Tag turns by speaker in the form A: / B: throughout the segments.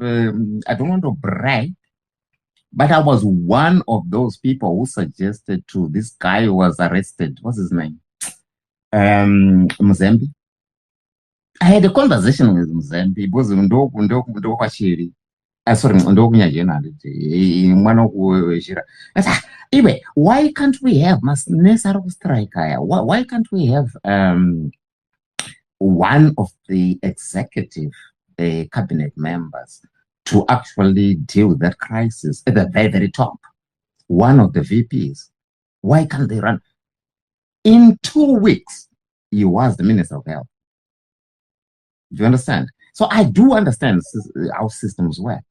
A: I don't want to brag, but I was one of those people who suggested to this guy who was arrested. What's his name? Mzembe. I had a conversation with Mzembe because ndokwachiri. Sorry, anyway, why can't we have why can't we have one of the executive cabinet members to actually deal with that crisis at the very, very top? One of the VPs. Why can't they run? In 2 weeks, he was the Minister of Health. Do you understand? So I do understand how systems work.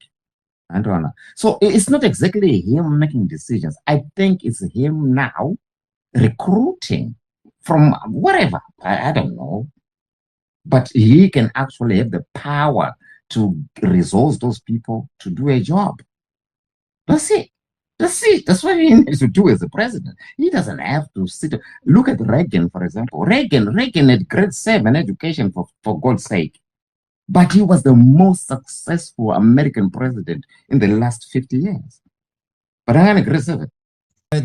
A: So it's not exactly him making decisions. I think it's him now recruiting from wherever. I don't know. But he can actually have the power to resource those people to do a job. That's it. That's what he needs to do as a president. He doesn't have to sit. Look at Reagan, for example. Reagan had grade 7 education, for God's sake. But he was the most successful American president in the last 50 years. But I'm grade 7.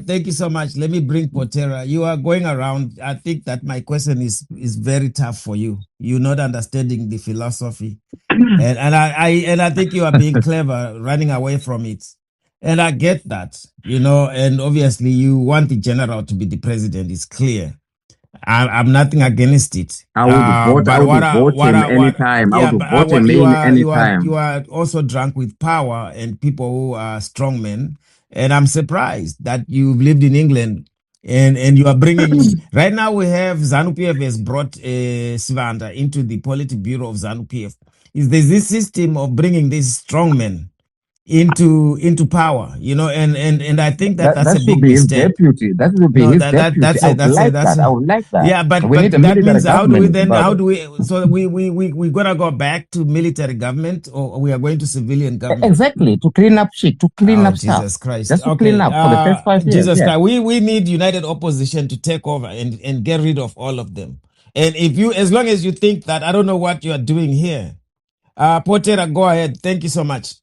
B: Thank you so much. Let me bring Potera. You are going around. I think that my question is very tough for you. You're not understanding the philosophy. and I think you are being clever, running away from it. And I get that, and obviously you want the general to be the president. It's clear. I'm nothing against it.
A: I would vote him anytime. I would vote him anytime.
B: You are also drunk with power and people who are strong men. And I'm surprised that you've lived in England and you are bringing... Right now we have ZANU-PF has brought Sivanda into the Politburo of ZANU-PF. There's this system of bringing these strong men into power, and I think that's a big mistake.
A: Deputy. That will be his deputy. I would like that.
B: Yeah, but that means how do we so we gonna go back to military government or we are going to civilian government?
A: Exactly, to clean up shit, to clean up stuff.
B: Jesus Christ.
A: Just to clean up for the first 5 years.
B: Jesus Christ. We need united opposition to take over and get rid of all of them. And as long as you think that, I don't know what you are doing here. Potera, go ahead. Thank you so much.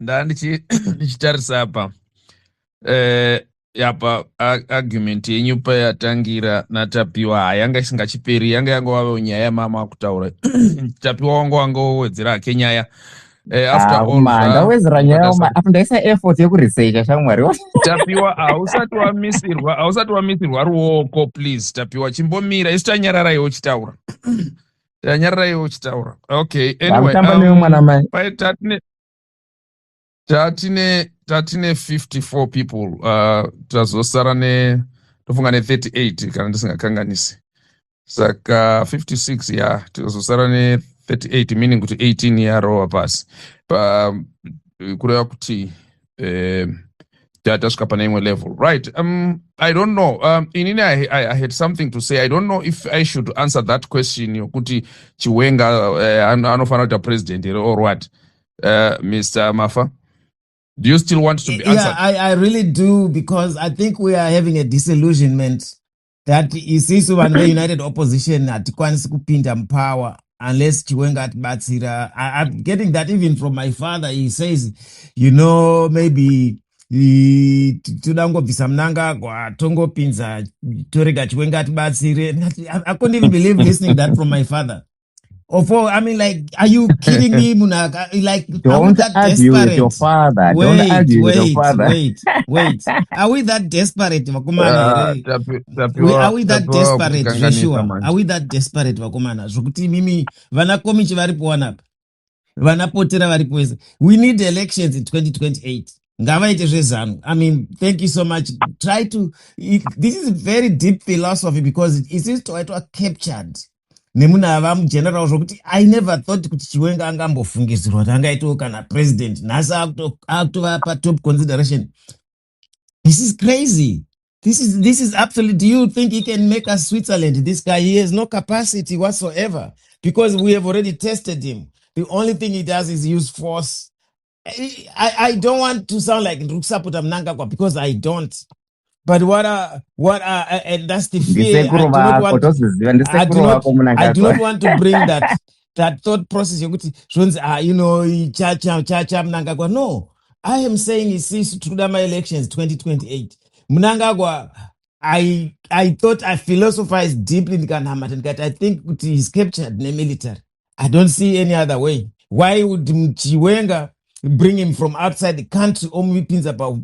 C: Ndichitarisa apa yapa argument yenyu payatangira naTapiwa hayanga isingachiperi, yanga yangova nyaya mama kutaura. Tapiwa wangu wowedzera hake nyaya. After all,
A: ndawedzera nyaya apa ndaisa effort yekuresearcha shamwari.
C: Tapiwa hausati wamisirwa ruoko, please. Tapiwa chimbomira isu tanyararaiwo chitaura. Okay, anyway, tatine 54 people, tazosara tofunga 38 kana ndisingakanganisi. Saka 56 ya tazosara 38, meaning kuti 18 yarowa pasi. Kureva kuti tasvika pane imwe level, right? I don't know. Inini I had something to say. I don't know if I should answer that question yokuti Chiwenga anofanira kuita president or what. Mr. Mafa, do you still want to be answered?
B: Yeah, I really do, because I think we are having a disillusionment that isisu vanhu veunited opposition hatikwanisi kupinda mupower unless Chiwenga atibatsira. I'm getting that even from my father. He says, maybe tudangobvisa munangagwa tongopinza torega Chiwenga atibatsire. I couldn't even believe listening that from my father. I mean, like, are you kidding me, Munaka? Like,
A: don't argue with your father. Don't argue with your father.
B: Wait. Are we that desperate, Vakumana? Are we that desperate, Joshua? Are we that desperate, Vakumana? Zokuti mimi vanakomi chivaripo wanapa. Vanapotera varipo. We need elections in 2028. Ngavaite zvezanu. I mean, thank you so much. This is very deep philosophy, because it is to captured. Nemuna avamu general zvokuti I never thought kuti Chiwenga angambofungidzirwa kuti angaitawo kana president. Nhasi akutova top consideration. This is crazy. This is absolutely... Do you think he can make us Switzerland? This guy, he has no capacity whatsoever, because we have already tested him. The only thing he does is use force. I don't want to sound like Nruksaputa Mnangagwa, because I don't. But and that's the fear. I do not want to bring that thought process. You know, chacha Mnangagwa. No, I am saying it sees through the elections 2028. Mnangagwa, I thought I philosophized deeply in Kanhamatankat. I think he's captured the military. I don't see any other way. Why would Chiwenga bring him from outside the country? Only things about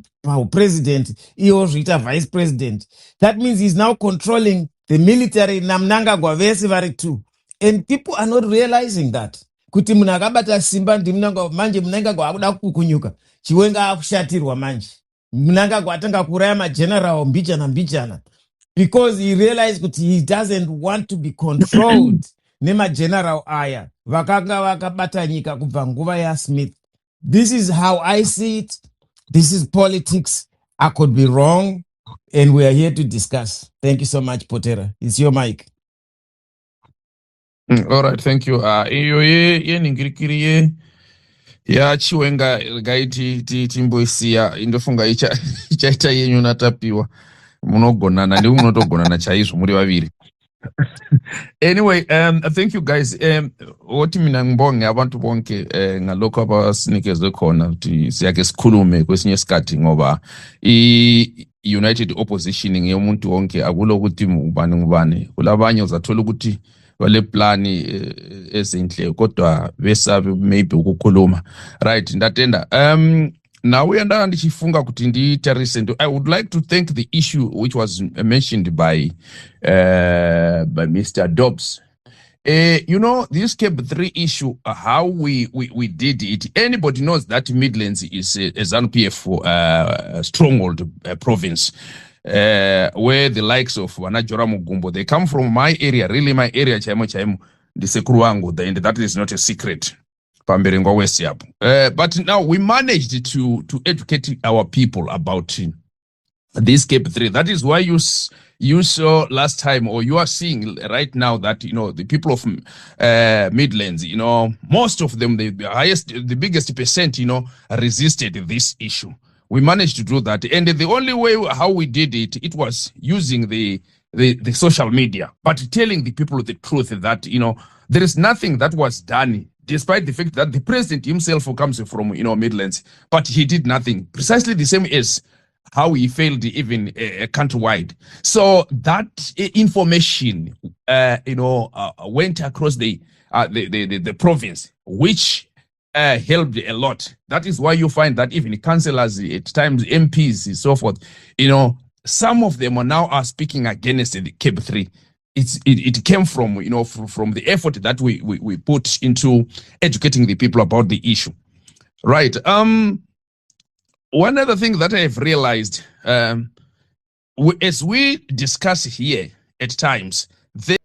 B: president, he was a vice president. That means he's now controlling the military Namnangagwa vari too. And people are not realizing that. Kuti munakabata simba ndi Mnangagwa manje Mnangagwa akuda kukunyuka. Chiwenga akushatirwa manje. Mnangagwa atanga kuraya mageneral mbichana. Because he realized that he doesn't want to be controlled. Nema general aya vakanga vakabata nyika kubva nguva yaSmith. This is how I see it. This is politics. I could be wrong, and we are here to discuss. Thank you so much, Potera. It's your mic.
C: All right, thank you. Iyo ye ningirikiri ya Chiwenga gaiti timboisiya indofunga ichaita yenyu natapiwa munogonana ndi munotogonana chaizvo muri vaviri. Anyway, thank you guys. What mina ngibonge abantu bonke ngalokho abasinikezwe khona ukuthi siyake sikhulume kwesinye isikhathi ngoba i-United Opposition ngeyomuntu wonke akulo ukuthi ubani kulabanye uzathola ukuthi wale plan ezinhle kodwa besabe maybe ukukhuluma right ndatenda. Now we are ndichifunga kuti nditarise. I would like to thank the issue which was mentioned by Mr. Dobbs. You know, this CAB3 issue, how we did it. Anybody knows that Midlands is a ZANU-PF stronghold province, where the likes of Wanajora Mugumbo, they come from my area, really my area, Chaimo, the Sekuruango, and that is not a secret. But now we managed to educate our people about this CAB3. That is why you saw last time, or you are seeing right now, that, you know, the people of Midlands, you know, most of them, the biggest percent, you know, resisted this issue. We managed to do that. And the only way how we did it, it was using the social media, but telling the people the truth that, you know, there is nothing that was done, despite the fact that the president himself comes from, you know, Midlands, but he did nothing. Precisely the same as how he failed even countrywide. So that information, you know, went across the province, which helped a lot. That is why you find that even councillors, at times MPs and so forth, you know, some of them are speaking against the CAB3. It came from, you know, from the effort that we put into educating the people about the issue. Right. One other thing that I have realized, as we discuss here at times,
D: so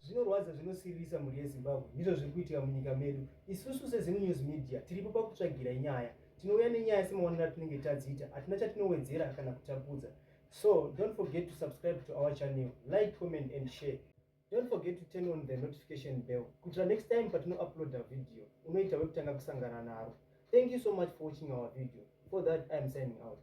D: don't forget to subscribe to our channel, like, comment and share. Don't forget to turn on the notification bell. Kutra next time but no upload a video. Thank you so much for watching our video. For that, I am signing out.